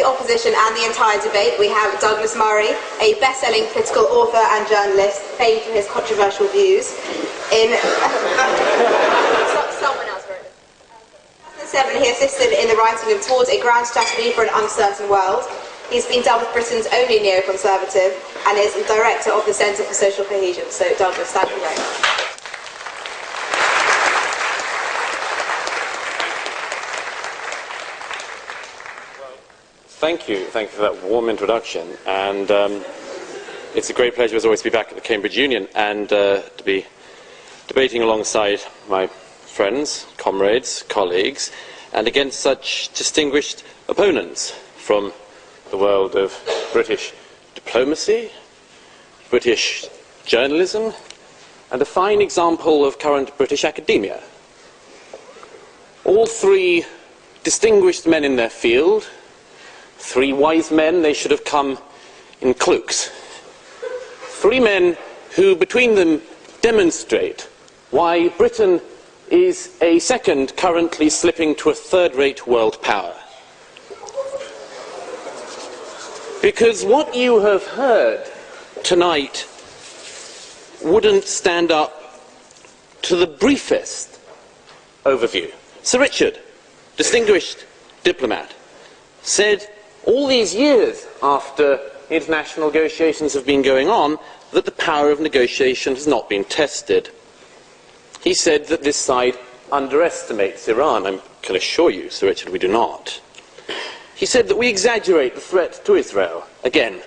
opposition and the entire debate, we have Douglas Murray, a best-selling political author and journalist, famed for his controversial views. In someone else wrote this. In 2007, he assisted in the writing of Towards a Grand Strategy for an Uncertain World. He's been dubbed Britain's only neoconservative and is director of the Centre for Social Cohesion. So, Douglas, thank you very much. Thank you for that warm introduction, and it's a great pleasure as always to be back at the Cambridge Union and to be debating alongside my friends, comrades, colleagues, and against such distinguished opponents from the world of British diplomacy, British journalism, and a fine example of current British academia. All three distinguished men in their field, three wise men. They should have come in cloaks. Three men who, between them, demonstrate why Britain is a second, currently slipping to a third-rate world power. Because what you have heard tonight wouldn't stand up to the briefest overview. Sir Richard, distinguished diplomat, said all these years after international negotiations have been going on that the power of negotiation has not been tested. He said that this side underestimates Iran. I can assure you, Sir Richard, we do not. He said that we exaggerate the threat to Israel. Again,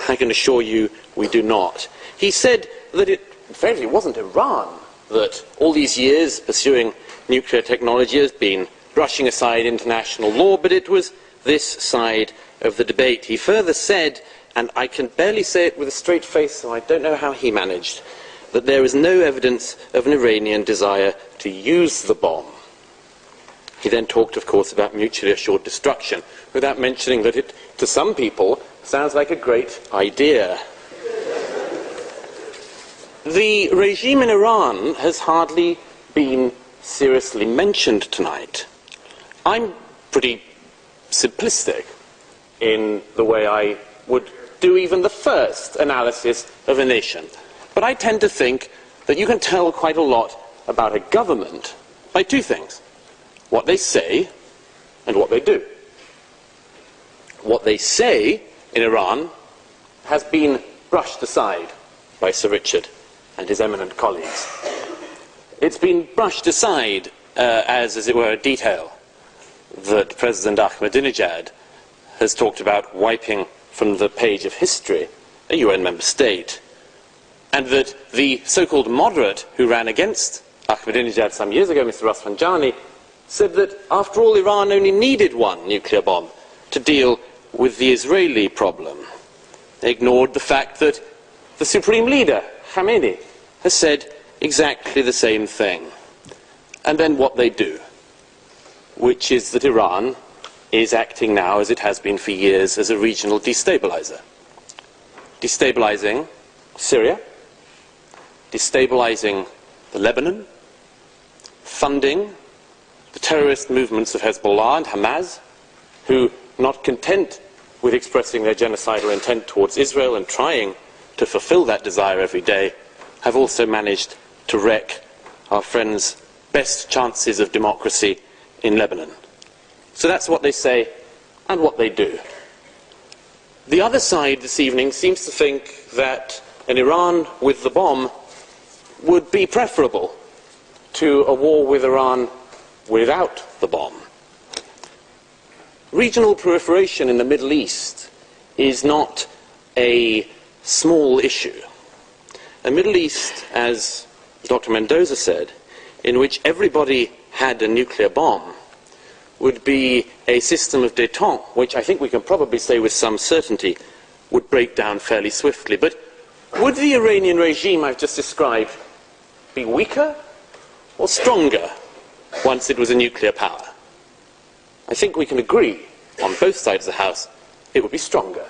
I can assure you we do not. He said that in fact, it wasn't Iran that all these years pursuing nuclear technology has been brushing aside international law, but it was this side of the debate. He further said, and I can barely say it with a straight face, so I don't know how he managed, that there is no evidence of an Iranian desire to use the bomb. He then talked, of course, about mutually assured destruction, without mentioning that it, to some people, sounds like a great idea. The regime in Iran has hardly been seriously mentioned tonight. I'm pretty simplistic in the way I would do even the first analysis of a nation. But I tend to think that you can tell quite a lot about a government by two things: what they say and what they do. What they say in Iran has been brushed aside by Sir Richard and his eminent colleagues. It's been brushed aside as it were, a detail that President Ahmadinejad has talked about wiping from the page of history a UN member state, and that the so-called moderate who ran against Ahmadinejad some years ago, Mr. Rafsanjani, said that after all Iran only needed one nuclear bomb to deal with the Israeli problem. They ignored the fact that the supreme leader, Khamenei, has said exactly the same thing. And then what they do, which is that Iran is acting now, as it has been for years, as a regional destabilizer. Destabilizing Syria, destabilizing the Lebanon, funding the terrorist movements of Hezbollah and Hamas, who, not content with expressing their genocidal intent towards Israel and trying to fulfill that desire every day, have also managed to wreck our friends' best chances of democracy in Lebanon. So that's what they say and what they do. The other side this evening seems to think that an Iran with the bomb would be preferable to a war with Iran without the bomb. Regional proliferation in the Middle East is not a small issue. A Middle East, as Dr. Mendoza said, in which everybody had a nuclear bomb, would be a system of détente, which I think we can probably say with some certainty would break down fairly swiftly. But would the Iranian regime I've just described be weaker or stronger once it was a nuclear power? I think we can agree on both sides of the House it would be stronger.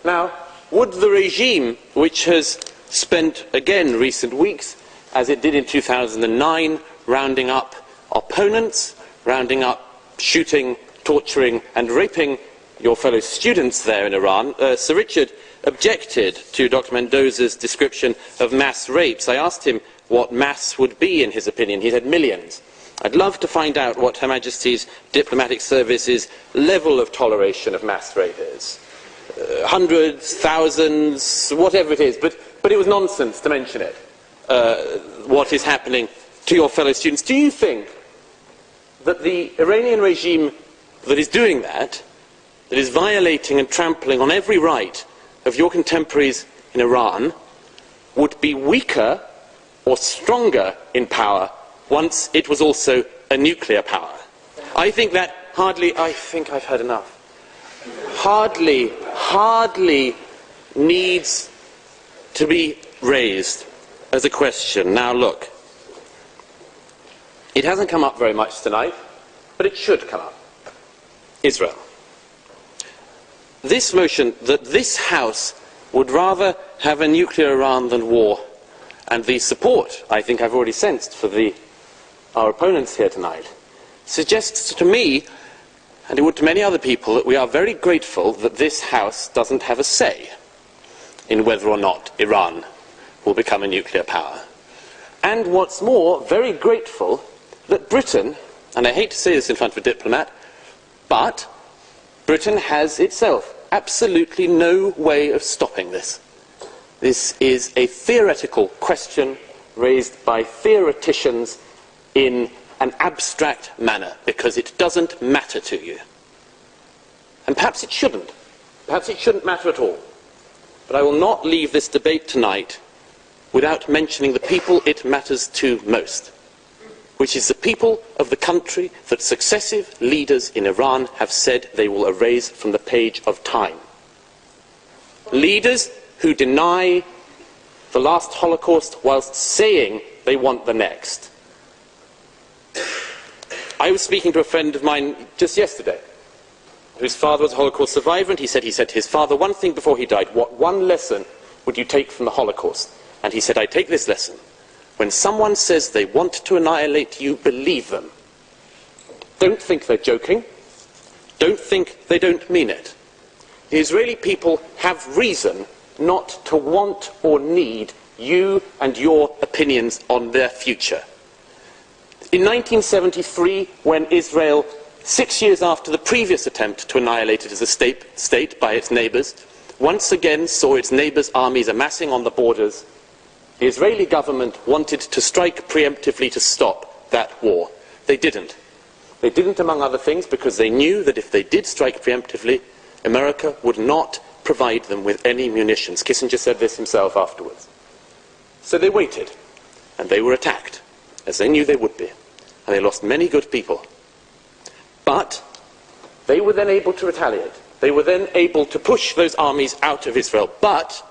Now, would the regime, which has spent again recent weeks, as it did in 2009, rounding up opponents, rounding up, shooting, torturing and raping your fellow students there in Iran, Sir Richard objected to Dr. Mendoza's description of mass rapes. I asked him what mass would be in his opinion. He said millions. I'd love to find out what Her Majesty's diplomatic service's level of toleration of mass rape is. Hundreds, thousands, whatever it is, but it was nonsense to mention it, what is happening to your fellow students. Do you think that the Iranian regime that is doing that is violating and trampling on every right of your contemporaries in Iran, would be weaker or stronger in power once it was also a nuclear power? I think that I think I've heard enough. Hardly needs to be raised as a question. Now look, it hasn't come up very much tonight, but it should come up. Israel. This motion that this House would rather have a nuclear Iran than war, and the support I think I've already sensed for our opponents here tonight, suggests to me, and it would to many other people, that we are very grateful that this House doesn't have a say in whether or not Iran will become a nuclear power. And what's more, very grateful that Britain, and I hate to say this in front of a diplomat, but Britain has itself absolutely no way of stopping this. This is a theoretical question raised by theoreticians in an abstract manner, because it doesn't matter to you. And perhaps it shouldn't. Perhaps it shouldn't matter at all. But I will not leave this debate tonight without mentioning the people it matters to most, which is the people of the country that successive leaders in Iran have said they will erase from the page of time. Leaders who deny the last Holocaust whilst saying they want the next. I was speaking to a friend of mine just yesterday, whose father was a Holocaust survivor, and he said to his father one thing before he died: what one lesson would you take from the Holocaust? And he said, I take this lesson. When someone says they want to annihilate you, believe them. Don't think they're joking. Don't think they don't mean it. The Israeli people have reason not to want or need you and your opinions on their future. In 1973, when Israel, 6 years after the previous attempt to annihilate it as a state by its neighbours, once again saw its neighbours' armies amassing on the borders, the Israeli government wanted to strike preemptively to stop that war. They didn't. They didn't, among other things, because they knew that if they did strike preemptively, America would not provide them with any munitions. Kissinger said this himself afterwards. So they waited, and they were attacked, as they knew they would be, and they lost many good people. But they were then able to retaliate. They were then able to push those armies out of Israel. But,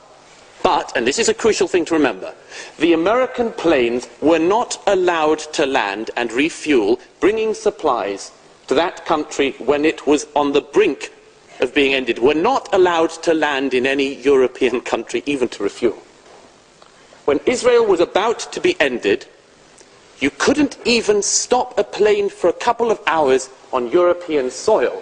and this is a crucial thing to remember, the American planes were not allowed to land and refuel, bringing supplies to that country when it was on the brink of being ended, were not allowed to land in any European country, even to refuel. When Israel was about to be ended, you couldn't even stop a plane for a couple of hours on European soil,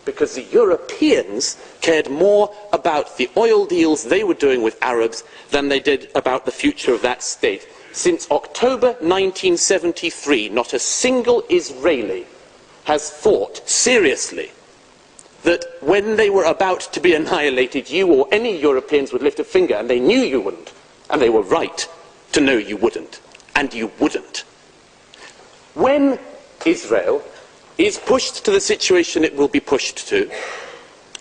because the Europeans cared more about the oil deals they were doing with Arabs than they did about the future of that state. Since October 1973, not a single Israeli has thought seriously that when they were about to be annihilated, you or any Europeans would lift a finger, and they knew you wouldn't, and they were right to know you wouldn't, and you wouldn't. When Israel is pushed to the situation it will be pushed to,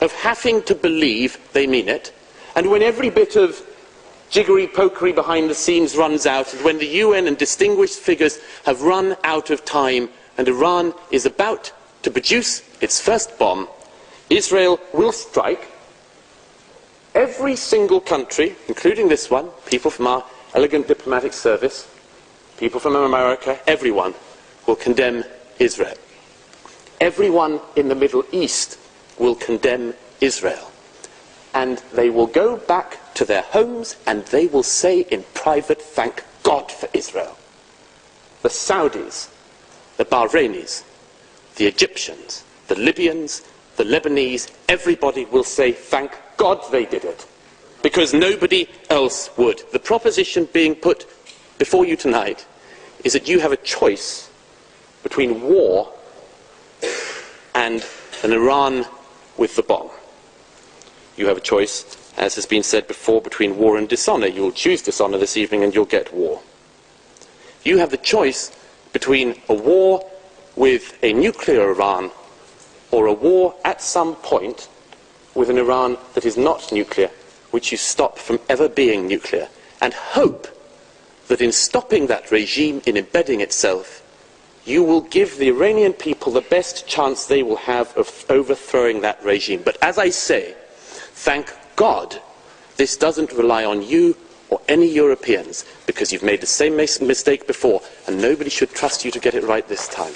of having to believe they mean it, and when every bit of jiggery-pokery behind the scenes runs out, and when the UN and distinguished figures have run out of time, and Iran is about to produce its first bomb, Israel will strike. Every single country, including this one, people from our elegant diplomatic service, people from America, everyone will condemn Israel. Everyone in the Middle East will condemn Israel. And they will go back to their homes and they will say in private, thank God for Israel. The Saudis, the Bahrainis, the Egyptians, the Libyans, the Lebanese, everybody will say, thank God they did it, because nobody else would. The proposition being put before you tonight is that you have a choice between war and an Iran with the bomb. You have a choice, as has been said before, between war and dishonour. You'll choose dishonour this evening and you'll get war. You have the choice between a war with a nuclear Iran or a war at some point with an Iran that is not nuclear, which you stop from ever being nuclear, and hope that in stopping that regime, in embedding itself, you will give the Iranian people the best chance they will have of overthrowing that regime. But as I say, thank God this doesn't rely on you or any Europeans, because you've made the same mistake before and nobody should trust you to get it right this time.